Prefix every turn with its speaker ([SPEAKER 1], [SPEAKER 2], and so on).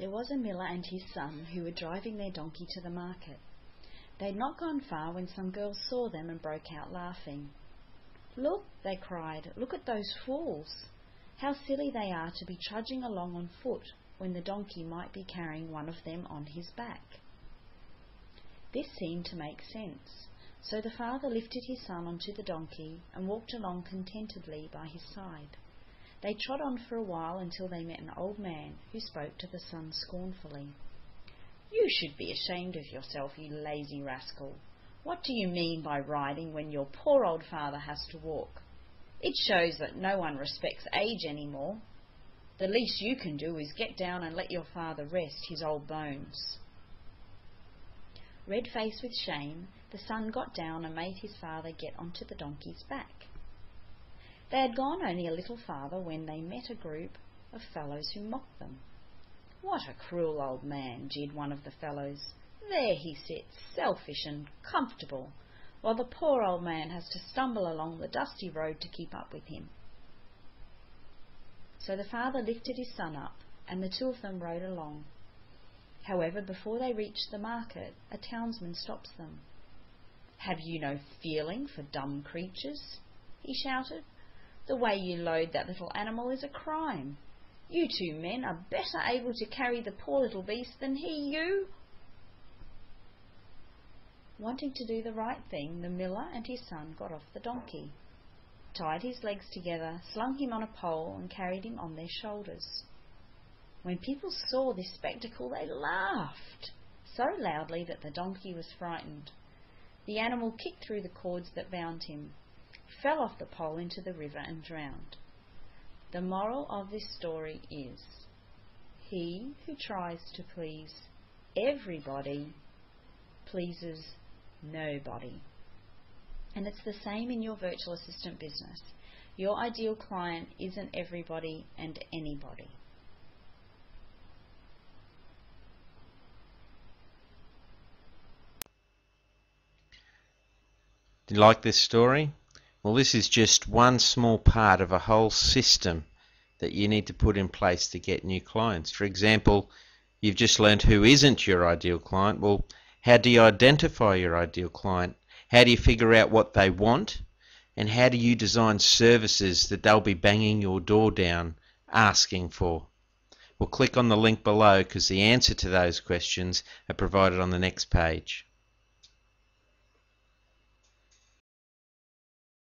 [SPEAKER 1] There was a miller and his son who were driving their donkey to the market. They had not gone far when some girls saw them and broke out laughing. "Look," they cried, "look at those fools! How silly they are to be trudging along on foot when the donkey might be carrying one of them on his back." This seemed to make sense, so the father lifted his son onto the donkey and walked along contentedly by his side. They trod on for a while until they met an old man who spoke to the son scornfully. "You should be ashamed of yourself, you lazy rascal. What do you mean by riding when your poor old father has to walk? It shows that no one respects age any more. The least you can do is get down and let your father rest his old bones." Red-faced with shame, the son got down and made his father get onto the donkey's back. They had gone only a little farther when they met a group of fellows who mocked them. "What a cruel old man," jeered one of the fellows. "There he sits, selfish and comfortable, while the poor old man has to stumble along the dusty road to keep up with him." So the father lifted his son up, and the two of them rode along. However, before they reached the market, a townsman stops them. "Have you no feeling for dumb creatures?" he shouted. "The way you load that little animal is a crime. You two men are better able to carry the poor little beast than you." Wanting to do the right thing, the miller and his son got off the donkey, tied his legs together, slung him on a pole, and carried him on their shoulders. When people saw this spectacle, they laughed so loudly that the donkey was frightened. The animal kicked through the cords that bound him, fell off the pole into the river and drowned. The moral of this story is, he who tries to please everybody pleases nobody. And it's the same in your virtual assistant business. Your ideal client isn't everybody and anybody.
[SPEAKER 2] Do you like this story? Well, this is just one small part of a whole system that you need to put in place to get new clients. For example, you've just learned who isn't your ideal client. Well, how do you identify your ideal client? How do you figure out what they want? And how do you design services that they'll be banging your door down asking for? Well, click on the link below because the answer to those questions are provided on the next page.